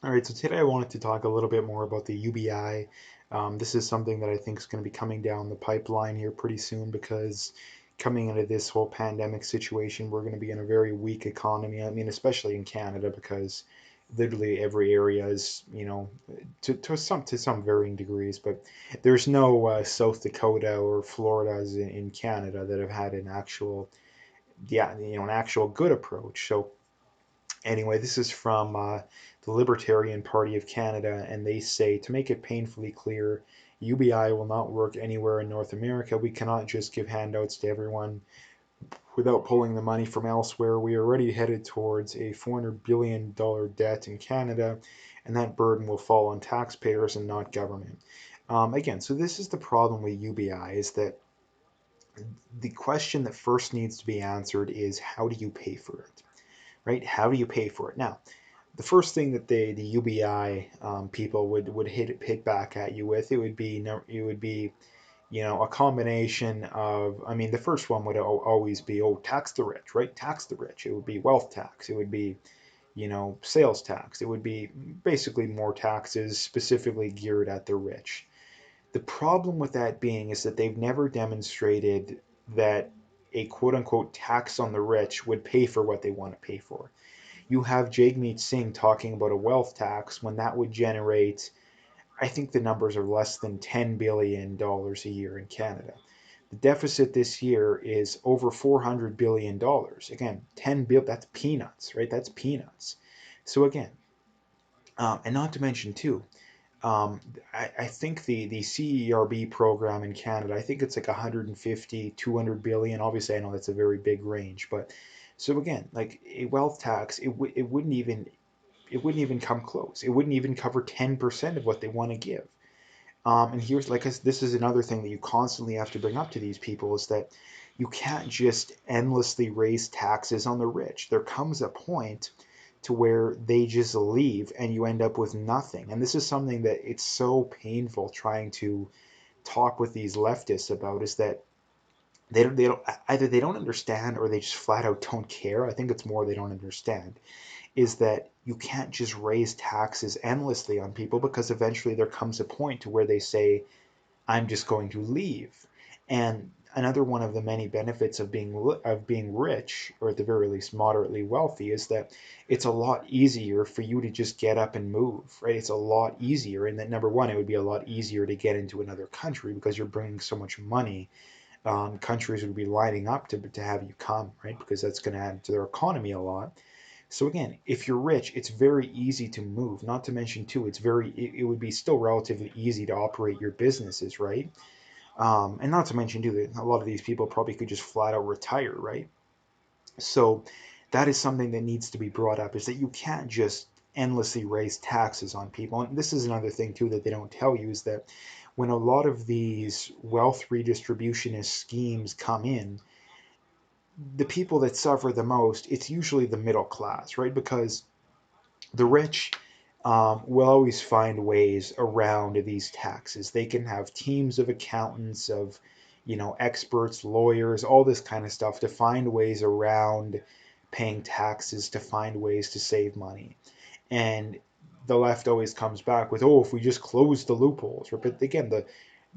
All right, so today I wanted to talk a little bit more about the UBI. This is something that I think is going to be coming down the pipeline here pretty soon because coming into this whole pandemic situation, we're going to be in a very weak economy. I mean, especially in Canada because literally every area is, to some varying degrees, but there's no South Dakota or Florida's in Canada that have had an actual, yeah, an actual good approach. So anyway, this is from the Libertarian Party of Canada, and they say to make it painfully clear, UBI will not work anywhere in North America. We cannot just give handouts to everyone without pulling the money from elsewhere. We are already headed towards a $400 billion debt in Canada, and that burden will fall on taxpayers and not government. Again, so this is the problem with UBI is that the question that first needs to be answered is how do you pay for it, right? How do you pay for it? Now, the first thing that the UBI people would hit back at you with it would be a combination of, I mean, the first one would always be, oh, tax the rich, right? Tax the rich. It would be wealth tax. It would be sales tax. It would be basically more taxes specifically geared at the rich. The problem with that being is that they've never demonstrated that a quote unquote tax on the rich would pay for what they want to pay for. You have Jagmeet Singh talking about a wealth tax when that would generate, I think the numbers are less than $10 billion a year in Canada. The deficit this year is over $400 billion. Again, 10 billion, that's peanuts, right? That's peanuts. So again, and not to mention too, um, I think the CERB program in Canada, I think it's like 150, 200 billion. Obviously, I know that's a very big range, but so again, like a wealth tax, it wouldn't even come close. It wouldn't even cover 10% of what they want to give. And here's like this is another thing that you constantly have to bring up to these people is that you can't just endlessly raise taxes on the rich. There comes a point to where they just leave and you end up with nothing. And this is something that it's so painful trying to talk with these leftists about is that they don't either they don't understand or they just flat out don't care. I think it's more they don't understand is that you can't just raise taxes endlessly on people because eventually there comes a point to where they say, I'm just going to leave. And another one of the many benefits of being rich, or at the very least moderately wealthy, is that it's a lot easier for you to just get up and move, right? It's a lot easier, and that number one, it would be a lot easier to get into another country because you're bringing so much money. Countries would be lining up to have you come, right? Because that's going to add to their economy a lot. So again, if you're rich, it's very easy to move. Not to mention too, it would be still relatively easy to operate your businesses, right? And not to mention too, that a lot of these people probably could just flat out retire, right? So that is something that needs to be brought up is that you can't just endlessly raise taxes on people. And this is another thing too that they don't tell you is that when a lot of these wealth redistributionist schemes come in, the people that suffer the most, it's usually the middle class, right? Because the rich will always find ways around these taxes. They can have teams of accountants, of experts, lawyers, all this kind of stuff to find ways around paying taxes, to find ways to save money. And the left always comes back with, oh, if we just close the loopholes. But again,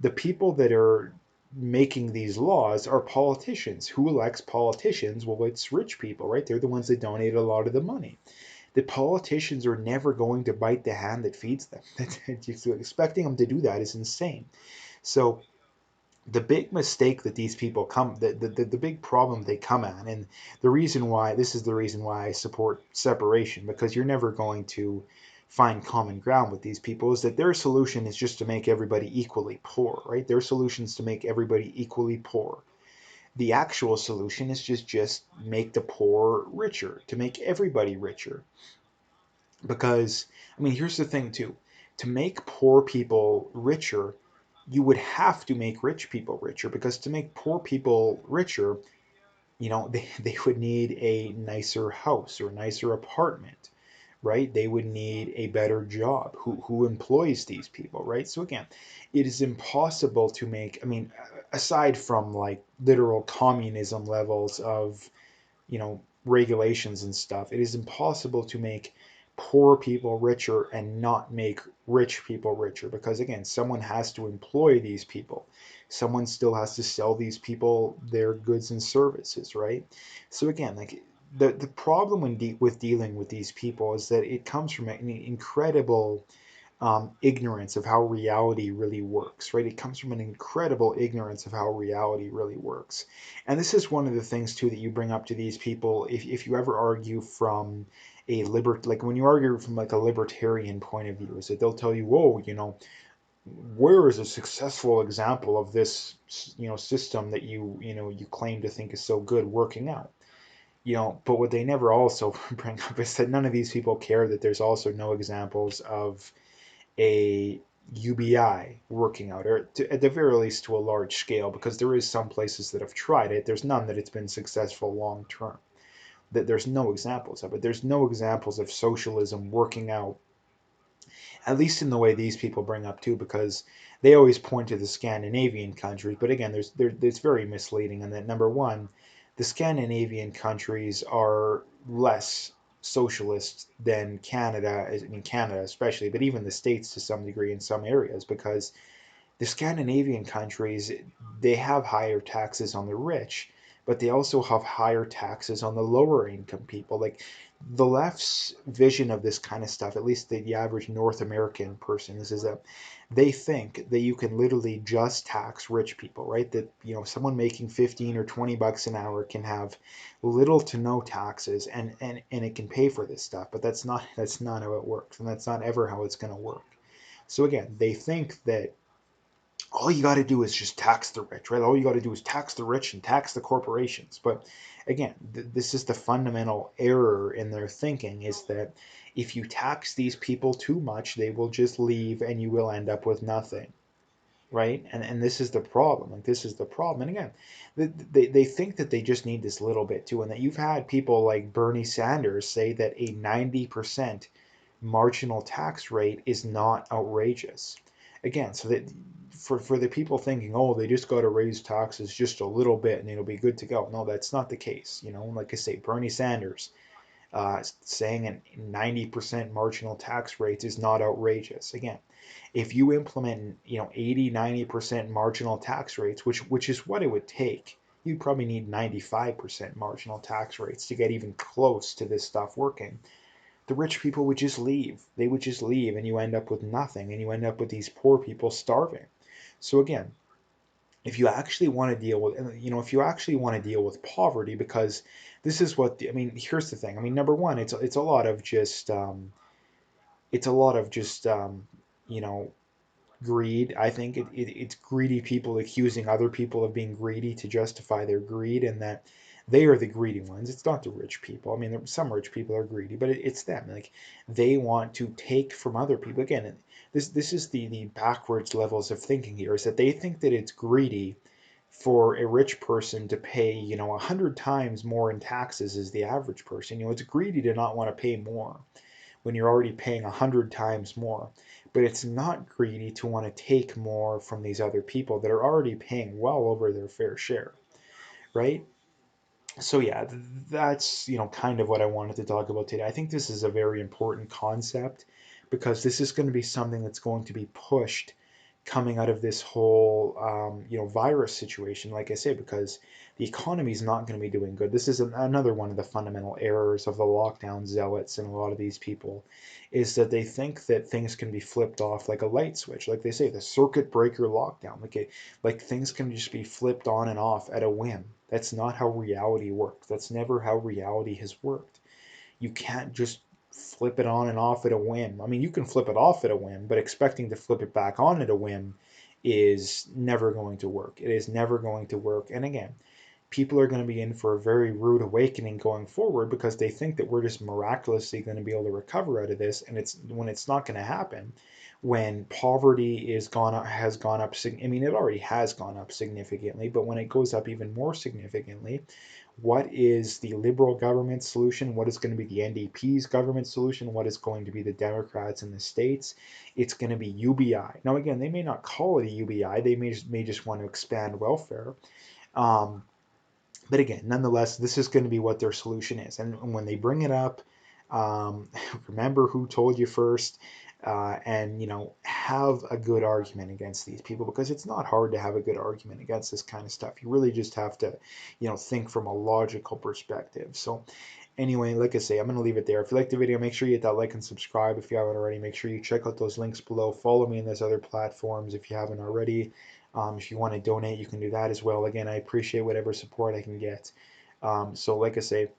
the people that are making these laws are politicians. Who elects politicians? Well, it's rich people, right? They're the ones that donate a lot of the money. The politicians are never going to bite the hand that feeds them. Expecting them to do that is insane. So the big mistake that these people come, the big problem they come at, and this is the reason why I support separation, because you're never going to find common ground with these people, is that their solution is just to make everybody equally poor, right? Their solution is to make everybody equally poor. The actual solution is just make the poor richer, to make everybody richer. Because, I mean, here's the thing, too. To make poor people richer, you would have to make rich people richer, because to make poor people richer, they would need a nicer house or a nicer apartment, right? They would need a better job. Who employs these people, right? So again, it is impossible to make, I mean, aside from like literal communism levels of, regulations and stuff, it is impossible to make poor people richer and not make rich people richer, because again, someone has to employ these people. Someone still has to sell these people their goods and services, right? So again, like the problem with dealing with these people is that it comes from an incredible ignorance of how reality really works, right? It comes from an incredible ignorance of how reality really works. And this is one of the things, too, that you bring up to these people if you ever argue from like when you argue from like a libertarian point of view, is that they'll tell you, whoa, where is a successful example of this, system that you claim to think is so good working out? But what they never also bring up is that none of these people care that there's also no examples of a UBI working out, or at the very least to a large scale, because there is some places that have tried it. There's none that it's been successful long term. That there's no examples of it. There's no examples of socialism working out, at least in the way these people bring up too, because they always point to the Scandinavian countries. But again, it's very misleading in that, number one, the Scandinavian countries are less socialist than Canada. I mean, Canada especially, but even the States to some degree in some areas, because the Scandinavian countries, they have higher taxes on the rich, but they also have higher taxes on the lower income people. Like the left's vision of this kind of stuff, at least the average North American person, is that they think that you can literally just tax rich people, right? That, someone making 15 or 20 bucks an hour can have little to no taxes, and it can pay for this stuff. But that's not how it works, and that's not ever how it's going to work. So again, they think that all you got to do is just tax the rich, right? All you got to do is tax the rich and tax the corporations. But again, this is the fundamental error in their thinking, is that if you tax these people too much, they will just leave and you will end up with nothing, right? And this is the problem. Like, this is the problem. And again, they think that they just need this little bit too, and that you've had people like Bernie Sanders say that a 90% marginal tax rate is not outrageous. Again, so that for the people thinking, oh, they just got to raise taxes just a little bit and it'll be good to go. No, that's not the case. Like I say, Bernie Sanders saying a 90% marginal tax rate is not outrageous. Again, if you implement, 80, 90% marginal tax rates, which is what it would take, you probably need 95% marginal tax rates to get even close to this stuff working. The rich people would just leave. They would just leave, and you end up with nothing, and you end up with these poor people starving. So again, if you actually want to deal with, if you actually want to deal with poverty, because this is I mean, here's the thing. I mean, number one, it's a lot of just it's a lot of just you know greed. I think it's greedy people accusing other people of being greedy to justify their greed, and that they are the greedy ones. It's not the rich people. I mean, some rich people are greedy, but it's them. Like, they want to take from other people. Again, this is the backwards levels of thinking here, is that they think that it's greedy for a rich person to pay, 100 times more in taxes as the average person. It's greedy to not want to pay more when you're already paying 100 times more. But it's not greedy to want to take more from these other people that are already paying well over their fair share, right? So yeah, that's kind of what I wanted to talk about today. I think this is a very important concept, because this is going to be something that's going to be pushed coming out of this whole virus situation, like I say, because the economy is not going to be doing good. This is another one of the fundamental errors of the lockdown zealots and a lot of these people, is that they think that things can be flipped off like a light switch, like they say, the circuit breaker lockdown. Like things can just be flipped on and off at a whim. That's not how reality works. That's never how reality has worked. You can't just flip it on and off at a whim. I mean, you can flip it off at a whim, but expecting to flip it back on at a whim is never going to work. It is never going to work. And again, people are going to be in for a very rude awakening going forward, because they think that we're just miraculously going to be able to recover out of this, and it's not going to happen. When poverty has gone up, I mean, it already has gone up significantly, but when it goes up even more significantly, what is the Liberal government solution? What is going to be the NDP's government solution? What is going to be the Democrats in the States? It's going to be UBI. Now, again, they may not call it a UBI. They may just want to expand welfare. Um, but again, nonetheless, this is going to be what their solution is. And when they bring it up, remember who told you first, and have a good argument against these people, because it's not hard to have a good argument against this kind of stuff. You really just have to think from a logical perspective. So anyway, like I say, I'm going to leave it there. If you like the video, make sure you hit that like and subscribe. If you haven't already, make sure you check out those links below. Follow me in those other platforms if you haven't already. If you want to donate, you can do that as well. Again, I appreciate whatever support I can get. So like I say,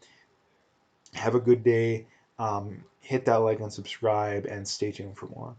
have a good day. Hit that like and subscribe, and stay tuned for more.